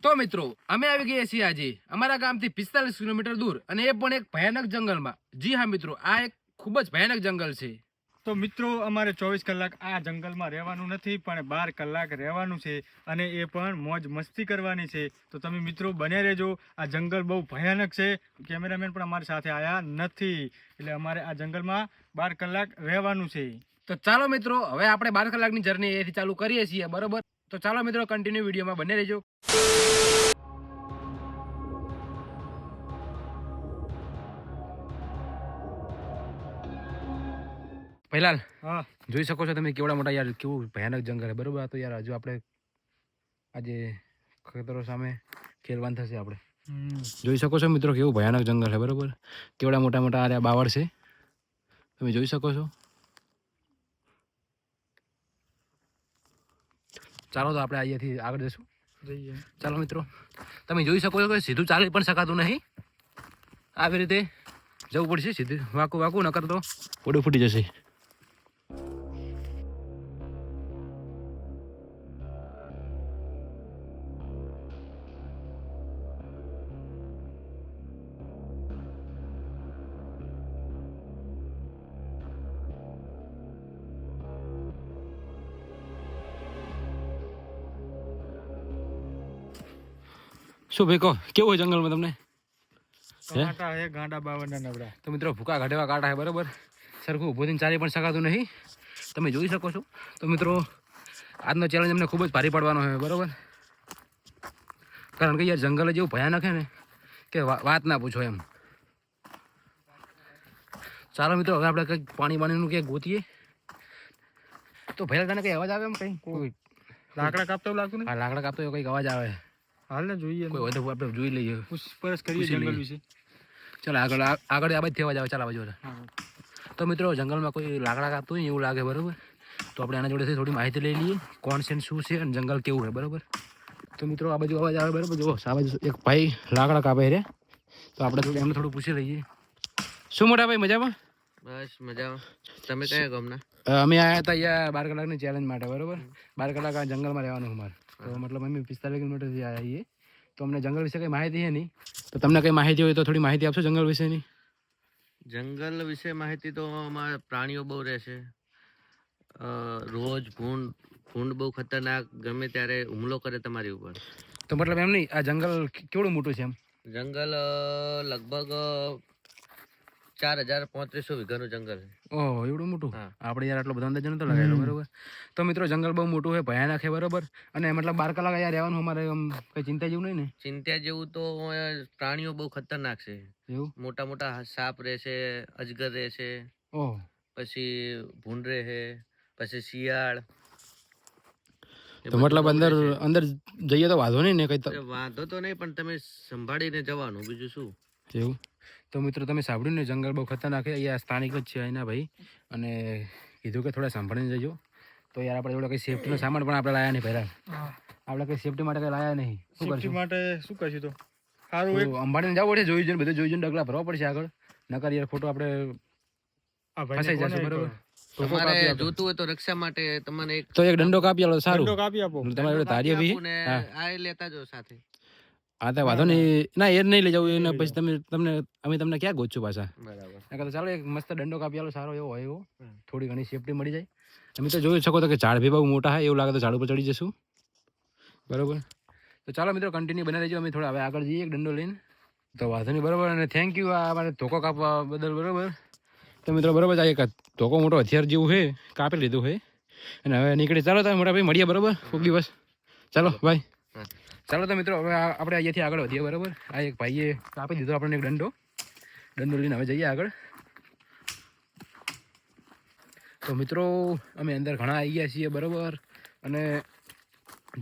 તો મિત્રો અમે આવી ગયા છીએ આજે અમારા ગામથી 45 કિલોમીટર દૂર અને એ પણ એક ભયાનક જંગલમાં. જી હા મિત્રો, આ એક ખૂબ જ ભયાનક જંગલ છે. તો મિત્રો અમારે 24 કલાક આ જંગલમાં રહેવાનું નથી, પણ 12 કલાક રહેવાનું છે અને એ પણ મોજ મસ્તી કરવાની છે. તો તમે મિત્રો બને રહેજો. આ જંગલ બહુ ભયાનક છે. કેમેરામેન પણ અમારી સાથે આવ્યા નથી, એટલે અમારે આ જંગલમાં 12 કલાક રહેવાનું છે. તો ચાલો મિત્રો, હવે આપણે 12 કલાકની જર્ની એથી ચાલુ કરીએ છીએ, બરોબર? તો ચાલો મિત્રો, કન્ટિન્યુ વિડીયોમાં બને રહેજો. પહેલાલ, હા, જોઈ શકો છો તમે કેવડા મોટા યાર, કેવું ભયાનક જંગલ છે, બરોબર? આ તો યાર હજુ આપણે આજે ખતરો સામે ખેલવાન થશે આપણે. જોઈ શકો છો મિત્રો, કેવું ભયાનક જંગલ છે, બરોબર? કેવડા મોટા મોટા આ બાવળ છે, તમે જોઈ શકો છો. ચાલો તો આપણે અહીંયાથી આગળ જઈશું. જઈએ. ચાલો મિત્રો, તમે જોઈ શકો છો કે સીધું ચાલી પણ શકાતું નહીં. આવી રીતે જવું પડશે, સીધું વાકું વાકું, નકર તો પોડું ફૂટી જશે. શું ભાઈ કહો, કેવું હોય જંગલમાં તમને? કાંટા હે ગાંડા બાવળના નવરા. તો મિત્રો ભૂકા કાઢેવા કાંટા છે, બરાબર? સરખું ઊભું થઈને ચાલી પણ શકાતું નહીં, તમે જોઈ શકો છો. તો મિત્રો આજનો ચેલેન્જ અમને ખૂબ જ ભારી પડવાનો છે, બરાબર? કારણ કે યાર જંગલ જેવું ભયાનક છે ને કે વાત ના પૂછો એમ. ચાલો મિત્રો, હવે આપણે કંઈક પાણીનું ક્યાંક ગોતીએ. તો ભૈયા તને કંઈ અવાજ આવે એમ? કંઈ લાકડા કાપતા એવું લાગતું ને? હા, લાકડા કાપતો કંઈક અવાજ આવે. હાલ ને જોઈએ. કોઈ હોય તો આપણે જોઈ લઈએ, પૂછપરછ કરીએ પૂછી જંગલ લઈએ. વિશે. ચાલો આગળ આગળ આ બાજુ અવાજ આવે. ચાલ આ બાજુ. તો મિત્રો જંગલમાં કોઈ લાકડા કાપતું હોય એવું લાગે, બરાબર? તો આપણે આના જોડેથી થોડી માહિતી લઈ લઈએ, કોણ છે શું છે અને જંગલ કેવું છે, બરાબર? તો મિત્રો આ બાજુ અવાજ આવે, બરાબર? જો આ બાજુ એક ભાઈ લાકડા કાપે છે, તો આપણે થોડું એમને થોડું પૂછી લઈએ. શું મોટા ભાઈ, મજામાં? બસ મજામાં. તમે કયા ગામના? અમે આવ્યા હતા અહીંયા 12 કલાકની ચેલેન્જ માટે, બરાબર? 12 કલાક આ જંગલમાં રહેવાનું અમારે. તો મતલબ અમે 45 કિલોમીટરથી આવ્યા છીએ. તો અમને જંગલ વિશે કંઈ માહિતી છે નહીં, તો તમને કંઈ માહિતી હોય તો થોડી માહિતી આપશો જંગલ વિશેની? જંગલ વિશે માહિતી તો અમારે પ્રાણીઓ બહુ રહેશે. રોજ ભૂંડ બહુ ખતરનાક, ગમે ત્યારે હુમલો કરે તમારી ઉપર. તો મતલબ એમ નહીં, આ જંગલ કેવડું મોટું છે એમ? જંગલ લગભગ 4035 વીઘાનું જંગલ છે. ઓહ, એવડું મોટું? હા. આપણે યાર આટલો બધો અંદાજ નતો લગાવેલો, બરોબર? તો મિત્રો જંગલ બહુ મોટું છે, ભયાનક છે, બરોબર? અને મતલબ 12 કલાક અહીંયા રહેવાનું અમારે આમ કઈ ચિંતા જેવું નહીં ને? ચિંતા જેવું તો પ્રાણીઓ બહુ ખતરનાક છે. એવું? મોટા મોટા સાપ રહેશે, અજગર રહેશે, ઓહ, પછી ભૂંડ રહે, પછી શિયાળ. એ તો બધું મતલબ બહુ અંદર રહેશે. અંદર જઈએ તો વાંધો નહીં ને કઈ? અરે વાંધો તો નહીં, પણ તમે સંભાળીને જવાનું, બીજું શું. એવું? તો મિત્રો તમે સાંભળ્યું ને, જંગલ બહુ ખતરનાક છે. અહીંયા સ્થાનિક જ છે અહીંના ભાઈ, અને કીધું કે થોડા સાંભળીને જજો. તો યાર આપણે જોડે કંઈ સેફ્ટીનો સામાન પણ આપણે લાયા નહીં પહેલાં. આપણે કંઈ સેફ્ટી માટે કંઈ લાયા નહીં. શું સેફ્ટી કરશું? માટે શું કરશું તો? સારું એક અંબાડીને જવું પડશે, જોઈ જોઈને બધું જોઈ જોઈને ડગલા ભરવા પડશે આગળ, નકર યાર ખોટો આપણે આ ફસાઈ ભાઈને જશે, કોને બરોબર? તમારે જોતું હોય તો રક્ષા માટે તમને એક તો એક દંડો કાપી આલો, સારું. દંડો કાપી આપો. તમારી જોડે ધારીએ ભાઈ? આપું ને હા. આ લેતા જો સાથે. હા, તો વાંધો નહીં. ના, એ જ નહીં લઈ જવું, એને પછી અમે તમને ક્યાં ગોતશું પાછા? બરાબર. નકર તો ચાલો એક મસ્ત દંડો કાપી આલો, સારો એવો હોય એવો, થોડી ઘણી સેફટી મળી જાય. તમે તો જોઈ શકો તો કે ઝાડ બી બહુ મોટા છે, એવું લાગે તો ઝાડ ઉપર ચડી જશું, બરોબર? તો ચાલો મિત્રો કન્ટિન્યુ બને રહેજો. અમે થોડા હવે આગળ જઈએ એક દંડો લઈને. તો વાંધો નહીં, બરોબર? અને થેન્ક યુ આ મારે ધોકો કાપવા બદલ, બરોબર? તો મિત્રો બરોબર, આ એક ધોકો મોટો હથિયાર જેવું છે, કાપી લીધું છે અને હવે નીકળી. ચાલો તમે મોટા ભાઈ મળીએ, બરોબર? કોઈક દિવસ. ચાલો બાય. હા. ચાલો તો મિત્રો હવે આપણે અહીંયાથી આગળ વધીએ, બરોબર? આ એક ભાઈએ કાપી દીધો આપણને એક દંડો લઈને હવે જઈએ આગળ. તો મિત્રો અમે અંદર ઘણા આવી ગયા છીએ, બરોબર? અને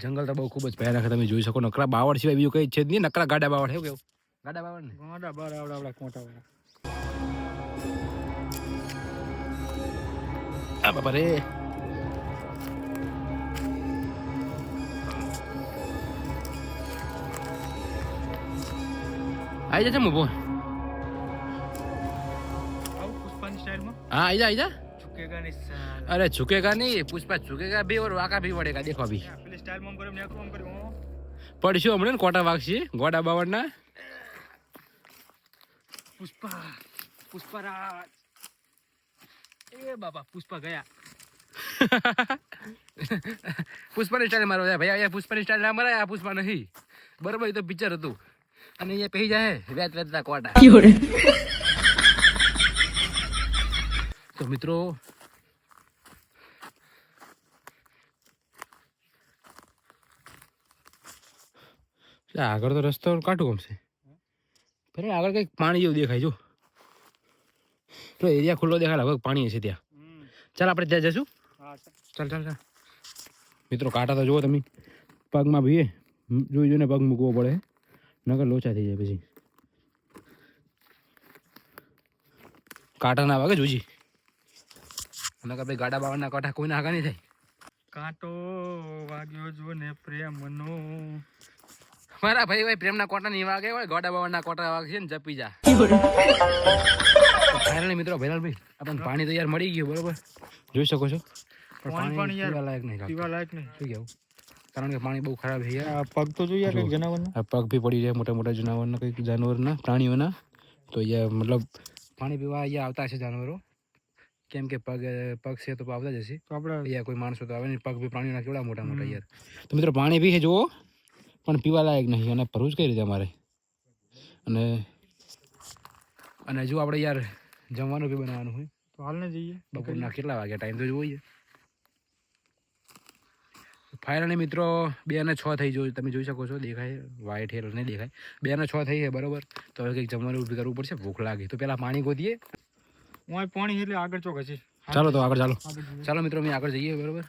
જંગલ તો બહુ ખૂબ જ ભયાનક છે, તમે જોઈ શકો. નકરા બાવળ સિવાય બીજું કંઈ છે જ નહીં, નકરા ગાડા બાવળ. એવું કેવું? ગાડા બાવળ ને ગાંડા બાર આવડા કોંટા વાળા. આ બાપા રે. આવી જશે મૂભો. આવું પુષ્પાની સ્ટાઇલમાં હા, આવી જા. ઝુકેગા નહીં સાલ. अरे झुकेगा नहीं, पुष्पा झुकेगा भी और वाका भी बढ़ेगा, देखो अभी. પેલી સ્ટાઇલમાં કર્યું ને આમ કર્યું. પડશું હમણાં ને કોટા વાગશે ગોડા બાવળના. પુષ્પરાજ એ બાબા પુષ્પા ગયા. પુષ્પાની સ્ટાઇલ મારો ભાઈ અહીંયા પુષ્પાની સ્ટાઇલ ના મરાય. આ પુષ્પા નહીં બરોબર. એ તો પિક્ચર હતું અને અહીંયા પહેરી જાય વેત વેતતા કોટા. તો મિત્રો આગળ તો રસ્તો કાઢું ગમશે. ફરે આગળ કંઈક પાણી જેવું દેખાય જો. તો એરિયા ખુલ્લો દેખાય હવે પાણી છે ત્યાં. ચાલ આપણે ત્યાં જશું. ચાલ ચાલ ચાલ મિત્રો કાંટા તો જુઓ તમે પગમાં ભીએ જોઈ જોઈને પગ મૂકવો પડે નકર લોચા થઈ જાય પછી. કાંટા ના વાગે જોજી નકર ભાઈ ગાડા બાવાના કાંટા કોઈને આગા નહીં થાય. કાંટો વાગ્યો જો ને પ્રેમનો. મારા ભાઈ પ્રેમના કોટા નહીં વાગે હોય ગોડા બાવાના કોટા વાગશે ને જપી જા. ફાઇનલી મિત્રો ભૈલાલભાઈ આપણને પાણી તો યાર મળી ગયું બરોબર જોઈ શકો છો. પણ પાણી યાર પીવા લાયક નહીં. પીવા લાયક નહીં. શું કહેવું કારણ કે પાણી બહુ ખરાબ છે યાર. આ પગ તો જોઈએ જો. કંઈક જનાવરના. આ પગ બી પડી જાય મોટા મોટા જનાવરના કંઈક જાનવરના પ્રાણીઓના. તો અહીંયા મતલબ પાણી પીવા અહીંયા આવતા હશે જાનવરો કેમ કે પગ છે તો આવતા જ હશે. તો આપણે અહીંયા કોઈ માણસો તો આવે ને પગ બી પ્રાણીઓના કેવડા મોટા મોટા યાર. તો મિત્રો પાણી બી છે જુઓ પણ પીવા લાયક નહીં. અને ભરવું જ કઈ રીતે અમારે. અને જો આપણે યાર જમવાનું બી બનાવવાનું હોય તો હાલને જઈએ. બપોરના કેટલા વાગ્યા ટાઈમ તો જોઈએ. ફાઇનલી મિત્રો 2 અને 6 થઈ જો તમે જોઈ શકો છો દેખાય વાઈટ હેર નહીં દેખાય 2 અને 6 થઈ છે બરોબર. તો હવે કંઈક જમવાનું ઊભી કરવું પડશે. ભૂખ લાગી તો પેલા પાણી ગોતીએ. ઓય પાણી એટલે આગળ ચોક હશે. ચાલો તો આગળ ચાલો આગળ જઈએ. ચાલો મિત્રો અમે આગળ જઈએ બરોબર.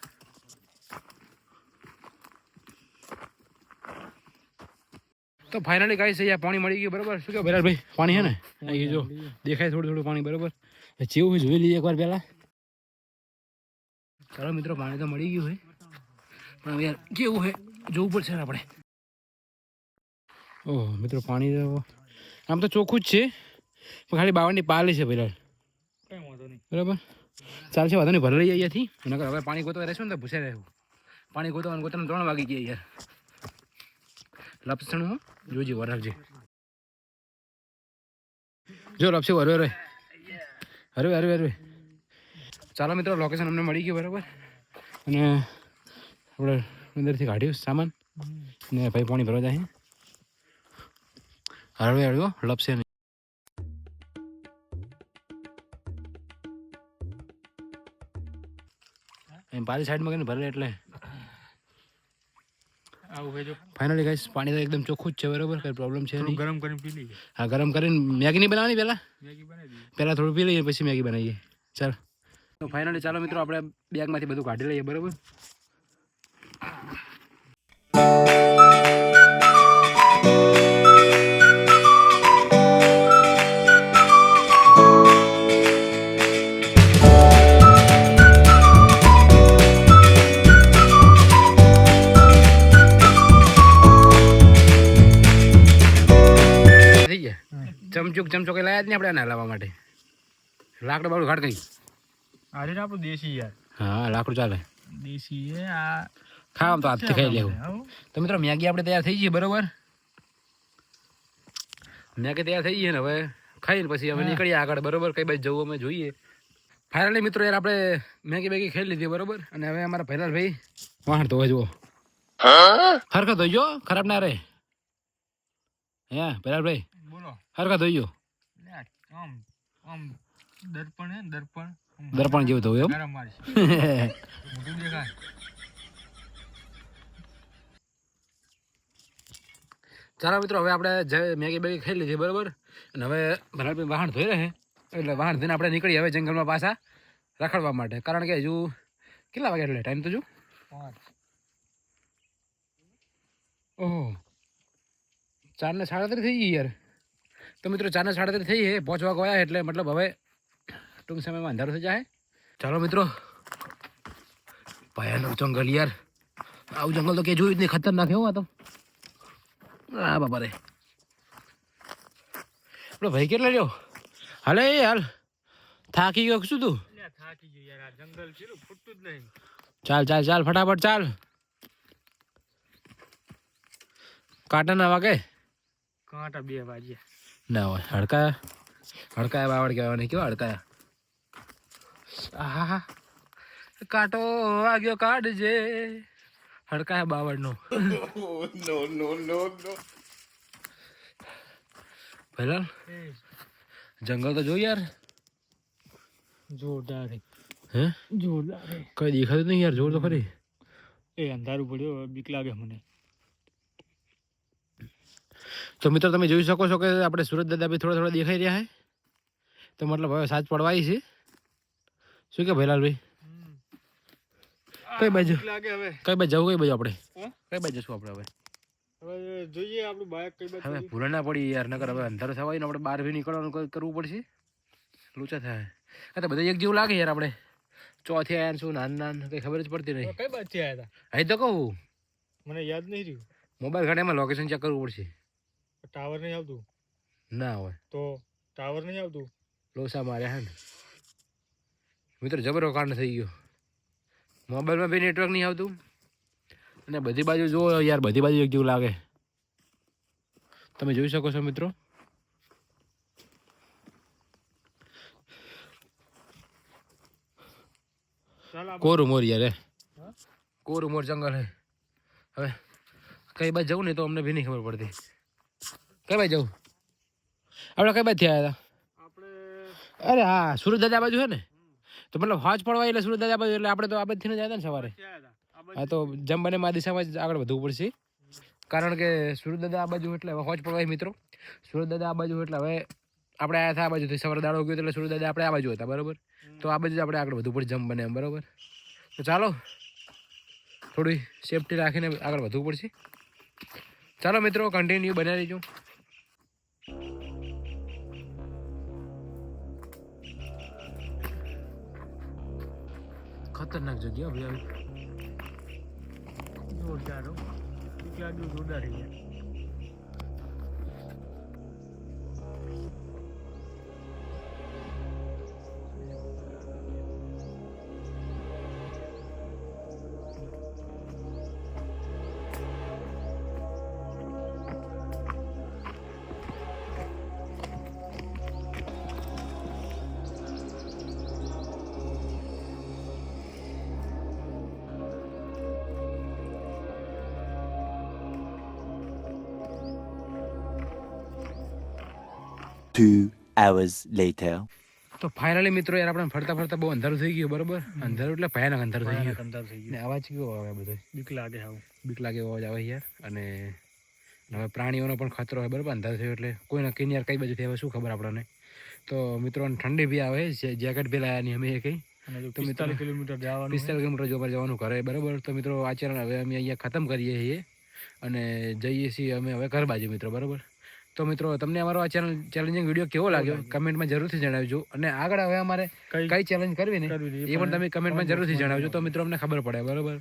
તો ફાઇનલી ગાઈસ અહીંયા પાણી મળી ગયું બરોબર. શું કહો ભૈલાલભાઈ પાણી છે ને અહીં જો દેખાય થોડું થોડું પાણી બરોબર. જેવું જોઈ લઈએ એકવાર પહેલા. ચાલો મિત્રો પાણી તો મળી ગયું હોય પણ યાર કેવું છે જોવું પડશે ને આપણે. ઓહ મિત્રો પાણી તો આમ તો ચોખ્ખું જ છે પણ ખાલી બાવળની પાલી છે પહેલાં કઈ વાંધો નહીં. બરાબર. ચાલશે વાંધો નહીં ભરી લઈએ અહીંયાથી. નકર હવે પાણી ગોતવા રહેશું ને તો ભૂસે રહેવું. પાણી ગોતવાનું 3 વાગી ગયા યાર. લપસણું હો જોજી વરાગજી જો લપસે હરવે હરવે હરવે હરવે હરવે. ચાલો મિત્રો લોકેશન અમને મળી ગયું બરાબર. અને આપણે અંદરથી કાઢ્યું સામાન ને ભાઈ પાણી ભરવા જાય હળવે હળવો લપસે નહીં. એમ પાલી સાઈડમાં કઈને ભરે એટલે આવું હોય જો ફાઇનલી ગાઈસ પાણી તો એકદમ ચોખ્ખું જ છે બરાબર. કંઈ પ્રોબ્લેમ છે થોડું નહીં. ગરમ કરીને પી લઈએ. હા ગરમ કરીને મેગી નહીં બનાવવાની પહેલાં મેગી બનાવી દઈએ. પહેલાં થોડું પી લઈએ પછી મેગી બનાવીએ. ચાલ તો ફાઇનલી ચાલો મિત્રો આપણે બેગમાંથી બધું કાઢી લઈએ બરાબર. થઈ ગયા ચમચો કઈ લાયા જ નહીં આપણે આને હલાવવા માટે. લાકડું બાકડું ઘાટ કઈ. આ રીતે આપણું દેશી યાર. હા લાકડું ચાલે દેશી એ આ ખાવા તો હાથથી ખાઈ લેવું. આવું. તો મિત્રો મેગી આપણે તૈયાર થઈ ગઈ બરોબર. મેગી તૈયાર થઈ ગઈ ને હવે ખાઈને પછી હવે નીકળીએ આગળ બરોબર. કઈ બાજુ જવું અમે જોઈએ. ફાઇનલી મિત્રો યાર આપણે મેગી ખાઈ લીધી બરોબર. અને હવે અમારા ભૈલાલભાઈ વાહણ ધોવા જુઓ હરખત ધોઈજો ખરાબ ના રહે. હે ભૈલાલભાઈ બોલો. હરખત ધોઈજો. લે, આમ આમ દર્પણ હે ને દર્પણ આમ દર્પણ જેવું ધોવું એમ. ગરમ મારશે. મોઢું દેખાય. ચાલો મિત્રો હવે આપણે મેગી બેગી ખાઈ લીધી બરોબર. અને હવે ભૈલાલભાઈ વાહણ ધોઈ રહે એટલે વાહણ ધોઈને આપણે નીકળીએ હવે જંગલમાં પાછા રખડવા માટે. કારણ કે હજુ કેટલા વાગે એટલે ટાઈમ તો જો 5. ઓહો 4:37 થઈ ગઈ યાર. તો મિત્રો 4:37 થઈ છે 5 વાગે આવ્યા એટલે મતલબ હવે ટૂંક સમયમાં અંધારું થઈ જાય. ચાલો મિત્રો ભયાનક જંગલ યાર. આવું જંગલ તો કે જોયું જ નહીં. ખતરનાક એવું આ તો. હા બાપા રે પેલો ભાઈ કેટલા લ્યો હાલે હાલ થાકી ગયો શું તું. લે, થાકી ગયો યાર. આ જંગલ કેટલું ફૂટતું જ નહીં. ચાલ ચાલ ચાલ ફટાફટ ચાલ. કાંટા ના વાગે કાંટા 2 વાગ્યા. ના હોય હડકાયા બાવળ કહેવાય કેવા હડકાયા. આહા કાંટો વાગ્યો કાઢજે હડકાયા બાવળનો. પહેલા જંગલ તો જો યાર જોરદાર છે. હે જોરદાર છે. કઈ દેખાતું નહીં યાર જોર તો ખરી. એ અંધારું પડ્યું બીક લાગે મને. તો મિત્રો તમે જોઈ શકો છો કે આપણે સુરત દાદા બી થોડા થોડા દેખાઈ રહ્યા છે. તો મતલબ હવે સાજ પડવાય છે. શું કે ભૈલાલભાઈ કઈ બાજુ લાગે હવે કઈ બાજુ જવું કઈ બાજુ આપણે હા? કઈ બાજુ જશું આપણે હવે હવે જોઈએ આપણું બાઇક કઈ બાજુ હવે ભૂલા ના પડી યાર નકર હવે અંધારું થવાય ને આપણે બહાર બી નીકળવાનું કરવું પડશે. લોચા થાય આ તો બધા એક જેવું લાગે યાર. આપણે ચોથી આયા શું નાન કઈ ખબર જ પડતી નહીં. કઈ બાજુ આવ્યા હતા અહીં તો કહું મને યાદ નહીં રહ્યું. મોબાઈલ ઘાટેમાં લોકેશન ચેક કરવું પડશે. ટાવર નહીં આવતું ના હોય તો ટાવર નહીં આવતું. લોસા માર્યા હે ને મિત્રો જબરો કાંડ થઈ ગયો. મોબાઈલમાં બી નેટવર્ક નહીં આવતું અને બધી બાજુ જુઓ યાર બધી બાજુ એક જેવું લાગે. તમે જોઈ શકો છો મિત્રો. ચાલ આપણે કોરું મોર યાર કોરું મોર જંગલ હે. હવે કઈ બાજુ જવું ને તો અમને બી નહીં ખબર પડતી. કઈ બાજુ જવું આપણે કઈ બાજુ થયા હતા. આપણે અરે હા સુરત દાદા બાજુ છે ને તો મતલબ હોજ પડવા એટલે સુરત દાદા બાજુ એટલે આપણે તો આ બાજુથી જ આવ્યા ને સવારે. ક્યાં હતા આ બાજુ? હા તો જમવાને માં દિશામાં જ આગળ વધવું પડશે કારણ કે સુરત દાદા આ બાજુ એટલે હવે હોજ પડવાય મિત્રો. સુરત દાદા આ બાજુ એટલે હવે આપણે આયા હતા આ બાજુથી સવારે દાડો ગયો એટલે સુરત દાદા આપણે આ બાજુ હતા બરાબર. તો આ બાજુ જ આપણે આગળ વધવું પડશે જમવાને એમ બરાબર. તો ચાલો થોડી સેફટી રાખીને આગળ વધવું પડશે. ચાલો મિત્રો કન્ટિન્યુ બનાવી રહીજો. ખતરનાક જગ્યા ભાઈ આવી. જોરદાર હો. બીક લાગ્યું જોરદાર થઈ ગયા. Two hours later. તો ફાઇનલી મિત્રો યાર આપણે ફરતા ફરતા બહુ અંધારું થઈ ગયું બરાબર. અંધારું એટલે ભયાનક અંધારું થઈ ગયું. અંધાર થઈ ને અવાજ કેવો આવે બધો બીક લાગે હાવ. બીક લાગે એવો અવાજ આવે યાર. અને હવે પ્રાણીઓનો પણ ખતરો હોય બરાબર અંધારું થયું એટલે કોઈ નક્કી નહીં યાર કઈ બાજુથી આવે શું ખબર આપણને. તો મિત્રો ઠંડી બી આવે જેકેટ બી લાયા નહીં અમે એ કંઈ. અને જો તો મિત્રો 45 કિલોમીટર જવાનું 45 કિલોમીટર જોવા જવાનું ઘરે બરાબર. તો મિત્રો આ ચેનલ હવે અમે અહીંયા ખતમ કરીએ છીએ અને જઈએ છીએ અમે હવે ઘર બાજુ મિત્રો બરાબર. તો મિત્રો તમને અમારો આ ચેલેન્જિંગ વિડીયો કેવો લાગ્યો કમેન્ટમાં જરૂરથી જણાવજો. અને આગળ હવે અમારે કઈ ચેલેન્જ કરવી ને એ પણ તમે કમેન્ટમાં જરૂરથી જણાવજો તો મિત્રો અમને ખબર પડે બરાબર.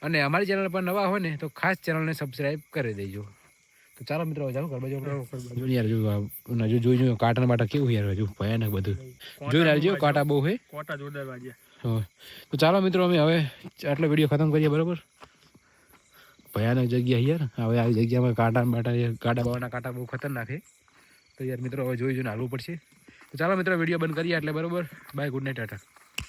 અને અમારી ચેનલ પર નવા હોય ને તો ખાસ ચેનલને સબસ્ક્રાઈબ કરી દેજો. તો ચાલો મિત્રો ચાલો ઘર બાજુ યાર જો જોઈ કાંટા બાટા કેવું યાર હજુ ભયાનક બધું જોઈ લાવજો કાંટા બહુ હે. કોટા જોરદાર વાગ્યા. હા તો ચાલો મિત્રો અમે હવે આટલો વિડીયો ખતમ કરીએ બરાબર. ભયાનક જગ્યા યાર. હવે આવી જગ્યામાં કાંટા બાટા ગાડા બાવાના કાંટા બહુ ખતરનાક છે. તો યાર મિત્રો હવે જોઈ જોઈને હાલવું પડશે. તો ચાલો મિત્રો વિડીયો બંધ કરીએ એટલે બરાબર. Bye good night Tata.